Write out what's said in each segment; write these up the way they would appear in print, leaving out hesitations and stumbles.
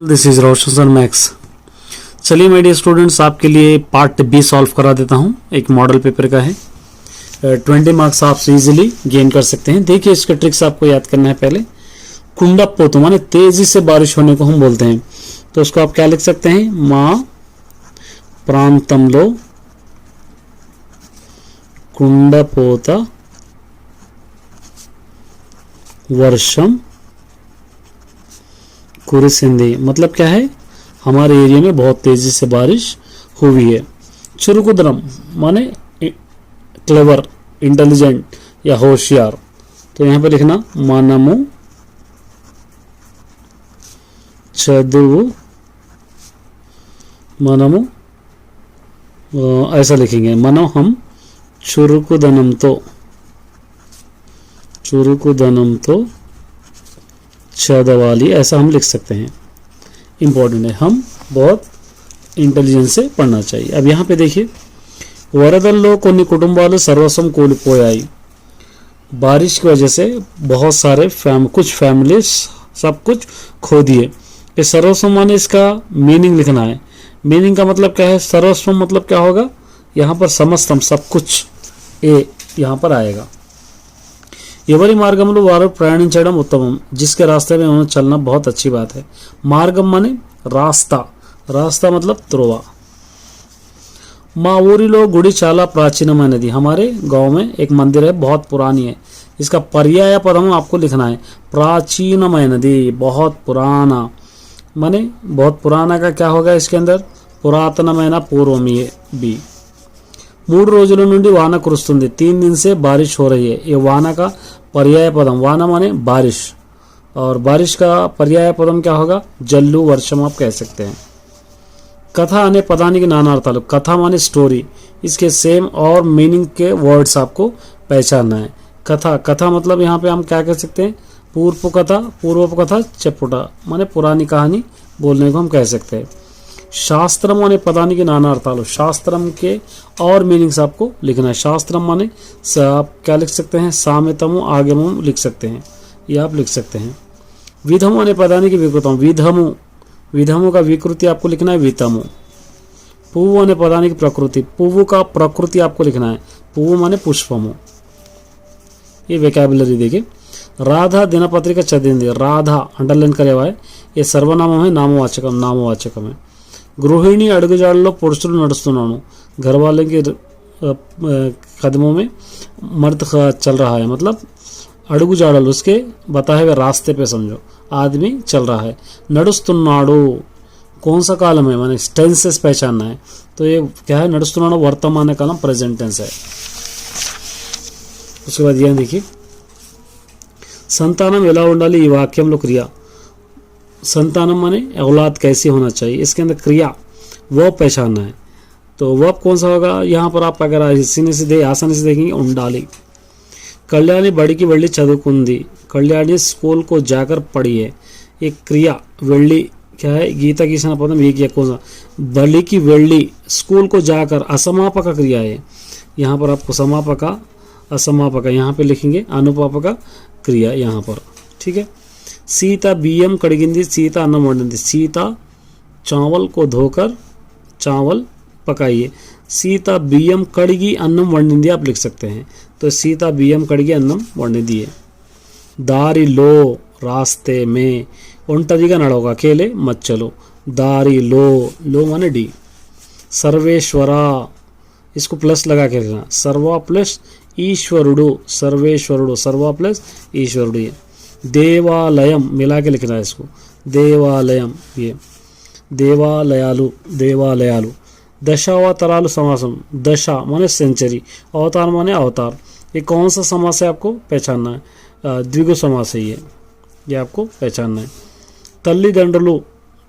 This is Roshan sir max. चलिए मेरे students, आपके लिए पार्ट बी सॉल्व करा देता हूं। एक मॉडल पेपर का है, 20 मार्क्स आप इजीली गेन कर सकते हैं। देखिए इसके ट्रिक्स आपको याद करना है। पहले कुंडपोतु माने तेजी से बारिश होने को हम बोलते हैं, तो उसको आप क्या लिख सकते हैं, मा प्रांतंलो कुंडपोत वर्षम कुरिसिंदी। मतलब क्या है, हमारे एरिया में बहुत तेजी से बारिश हुई है। चुरुकुदरम माने क्लेवर, इंटेलिजेंट या होशियार, तो यहां पे लिखना मनमु चदुवु मनमु, ऐसा लिखेंगे। मनो हम चुरुकुदनम तो चदवाली, ऐसा हम लिख सकते हैं। इंपॉर्टेंट है, हम बहुत इंटेलिजेंस से पढ़ना चाहिए। अब यहाँ पे देखिए, वरदल्लो కొన్ని కుటుంబాలు सर्वस्వం కోల్పోయాయి। बारिश की वजह से बहुत सारे कुछ फैमिलीज सब कुछ खो दिए। ये सर्वस्व माने इसका मीनिंग लिखना है। मीनिंग का मतलब क्या है, सर्वस्व मतलब क्या होगा, यहाँ पर समस्तम सब कुछ, ए यहाँ पर आएगा। ఎవరి మార్గంలో వారు ప్రయాణించడం ఉత్తమం, जिसके रास्ते में उन्हें चलना बहुत अच्छी बात है। మార్గం माने रास्ता, रास्ता मतलब त्रोवा। మా ఊరిలో గుడి చాలా ప్రాచీనమైనది। हमारे गांव में एक मंदिर है, बहुत पुरानी है। इसका पर्याय पदम आपको लिखना है, प्राचीनమైనది, बहुत पुराना। माने बहुत पुराना का क्या होगा इसके अंदर, పురాతనమైన పూర్వమే बी। 3 రోజుల నుండి వాన కురుస్తుంది, 3 दिन से बारिश हो रही है। ये वाना का पर्याय पदम, वाना माने बारिश, और बारिश का पर्याय पदम क्या होगा, जल्लू वर्षम आप कह सकते हैं। कथा अने पदानी के नाना अर्थालु, कथा माने स्टोरी, इसके सेम और मीनिंग के वर्ड्स आपको पहचानना है। कथा, कथा मतलब यहाँ पे हम क्या कह सकते हैं, पूर्व कथा चपुटा माने पुरानी कहानी बोलने को हम कह सकते हैं। शास्त्रम माने पदानी नाना अर्थालु, शास्त्रम के और मीनिंग्स आपको लिखना है। शास्त्रम माने आप क्या लिख सकते हैं, साम्यतमु आगमु लिख सकते हैं, ये आप लिख सकते हैं। विधमु माने पदानी की विकृतम, विधमु, विधमु का विकृति आपको लिखना है वितमु। पुव्वु माने पदानी की प्रकृति, पुव्वु का प्रकृति आपको लिखना है, पुव्वु माने पुष्पमु। ये वेकैबुलरी देखिए। राधा दिनपत्रिका चदिंदी, राधा अंडरलाइन करे हुआ है, ये सर्वनाम है, नामवाचकम, नामवाचकम है। गृहिणी अड़गजाड़लो पुरुषुलु नडुस्तुन्नानु, घर वाले के कदमों में मर्द चल रहा है। मतलब अड़गुजाड़ल उसके बताए हुए रास्ते पे समझो, आदमी चल रहा है। नडुस्तुन्नाडु कौन सा कालम है, माने टेंसेस पहचानना है। तो ये क्या है, नडुस्तुन्नाडु वर्तमान कालम प्रेजेंट टेंस है। उसके बाद यह देखिए, संतानम ఎలా ఉండాలి, ఈ వాక్యంలో క్రియ। संतानम माने औलाद कैसी होना चाहिए, इसके अंदर क्रिया वो पहचानना है। तो वो कौन सा होगा, यहाँ पर आप अगर आसानी से देखेंगे, उंडाली। कल्याणी बड़ी की वेल्ली चदुकुंदी, कल्याणी स्कूल को जाकर पढ़ी है। ये क्रिया वेल्ली क्या है, गीता की पदम ये किया, कौन सा, बड़ी की वेल्ली स्कूल को जाकर, असमापक क्रिया है। यहाँ पर आपको समापका असमापका यहाँ पे लिखेंगे, अनुपापका क्रिया यहाँ पर, ठीक है। सीता बियम कड़गिंदी, सीता अन्नम वंडिंदी, सीता चावल को धोकर चावल पकाइए। सीता बियम कड़गी अन्नम वंडिंदी आप लिख सकते हैं, तो सीता बियम कड़गी अन्नम वंडिंदी है। दारी लो रास्ते में, ఒంటరిగా నడవగా, अकेले मत चलो। दारी लो, लो माने डी। सर्वेश्वरा, इसको प्लस लगा के रखना, सर्वा प्लस ईश्वरुडु, सर्वेश्वरुडु, सर्वा प्लस ईश्वरुडु। देवालयम मिला के लिखना है इसको, देवालयम, ये देवालयालु, देवालयालु। दशावतारालु समासम, दशा माने सेंचुरी, अवतार माने अवतार। ये कौन सा समास है आपको पहचानना है, द्विगु समास है ये आपको पहचानना है। तल्ली दंडलु,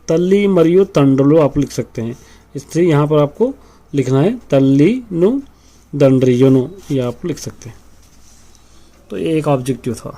तल्ली मरियु तंडलु आप लिख सकते हैं, इसलिए यहाँ पर आपको लिखना है तल्ली नु दंड्रियुनु, ये आप लिख सकते हैं। तो ये एक ऑब्जेक्टिव था।